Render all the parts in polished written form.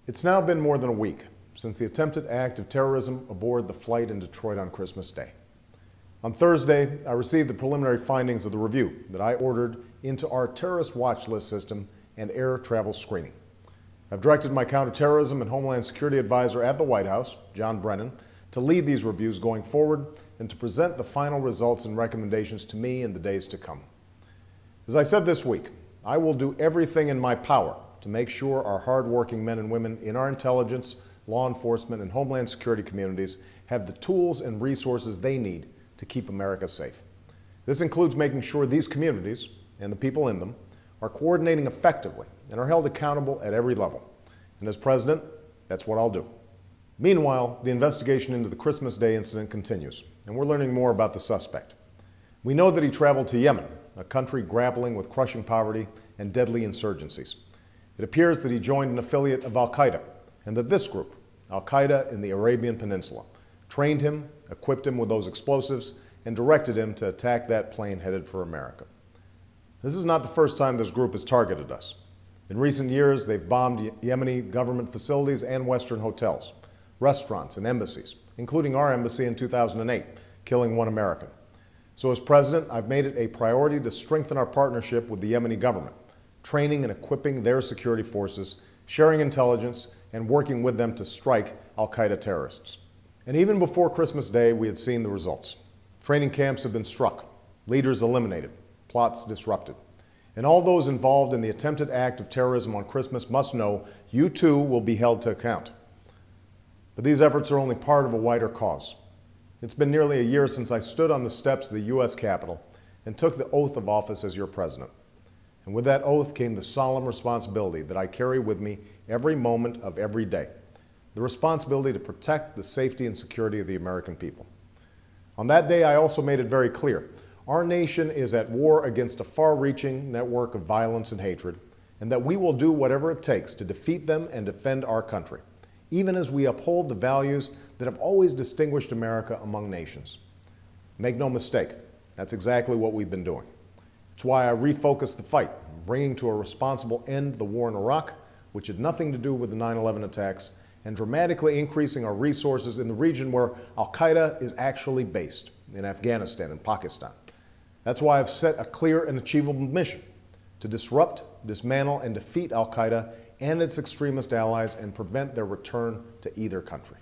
It's now been more than a week since the attempted act of terrorism aboard the flight in Detroit on Christmas Day. On Thursday, I received the preliminary findings of the review that I ordered into our terrorist watch list system and air travel screening. I've directed my counterterrorism and homeland security advisor at the White House, John Brennan, to lead these reviews going forward and to present the final results and recommendations to me in the days to come. As I said this week, I will do everything in my power to make sure our hardworking men and women in our intelligence, law enforcement, and homeland security communities have the tools and resources they need to keep America safe. This includes making sure these communities and the people in them are coordinating effectively and are held accountable at every level. And as president, that's what I'll do. Meanwhile, the investigation into the Christmas Day incident continues, and we're learning more about the suspect. We know that he traveled to Yemen, a country grappling with crushing poverty and deadly insurgencies. It appears that he joined an affiliate of Al-Qaeda, and that this group, Al-Qaeda in the Arabian Peninsula, trained him, equipped him with those explosives, and directed him to attack that plane headed for America. This is not the first time this group has targeted us. In recent years, they've bombed Yemeni government facilities and Western hotels, restaurants, and embassies, including our embassy in 2008, killing one American. So as president, I've made it a priority to strengthen our partnership with the Yemeni government, training and equipping their security forces, sharing intelligence, and working with them to strike Al-Qaeda terrorists. And even before Christmas Day, we had seen the results. Training camps have been struck, leaders eliminated, plots disrupted. And all those involved in the attempted act of terrorism on Christmas must know you too will be held to account. But these efforts are only part of a wider cause. It's been nearly a year since I stood on the steps of the U.S. Capitol and took the oath of office as your president. And with that oath came the solemn responsibility that I carry with me every moment of every day, the responsibility to protect the safety and security of the American people. On that day, I also made it very clear, our nation is at war against a far-reaching network of violence and hatred, and that we will do whatever it takes to defeat them and defend our country, even as we uphold the values that have always distinguished America among nations. Make no mistake, that's exactly what we've been doing. It's why I refocused the fight, bringing to a responsible end the war in Iraq, which had nothing to do with the 9/11 attacks, and dramatically increasing our resources in the region where Al-Qaeda is actually based, in Afghanistan and Pakistan. That's why I've set a clear and achievable mission to disrupt, dismantle, and defeat Al-Qaeda and its extremist allies and prevent their return to either country.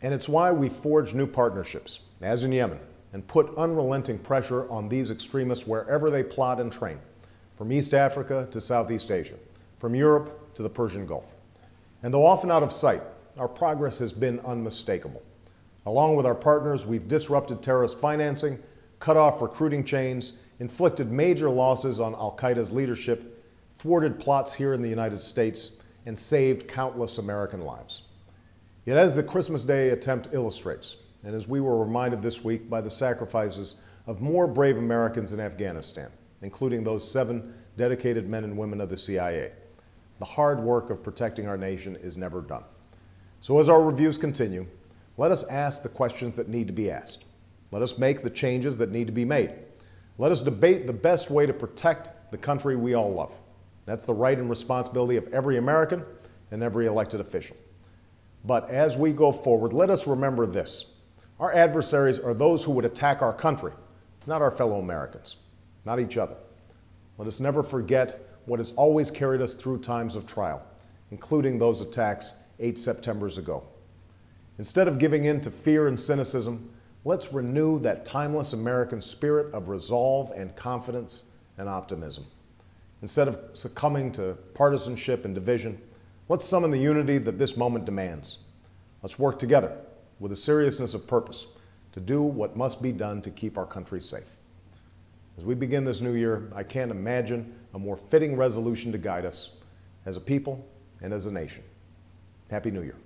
And it's why we forged new partnerships, as in Yemen, and put unrelenting pressure on these extremists wherever they plot and train, from East Africa to Southeast Asia, from Europe to the Persian Gulf. And though often out of sight, our progress has been unmistakable. Along with our partners, we've disrupted terrorist financing, cut off recruiting chains, inflicted major losses on Al-Qaeda's leadership, thwarted plots here in the United States, and saved countless American lives. Yet as the Christmas Day attempt illustrates, and as we were reminded this week by the sacrifices of more brave Americans in Afghanistan, including those 7 dedicated men and women of the CIA, the hard work of protecting our nation is never done. So as our reviews continue, let us ask the questions that need to be asked. Let us make the changes that need to be made. Let us debate the best way to protect the country we all love. That's the right and responsibility of every American and every elected official. But as we go forward, let us remember this. Our adversaries are those who would attack our country, not our fellow Americans, not each other. Let us never forget what has always carried us through times of trial, including those attacks 8 Septembers ago. Instead of giving in to fear and cynicism, let's renew that timeless American spirit of resolve and confidence and optimism. Instead of succumbing to partisanship and division, let's summon the unity that this moment demands. Let's work together with a seriousness of purpose to do what must be done to keep our country safe. As we begin this new year, I can't imagine a more fitting resolution to guide us as a people and as a nation. Happy New Year.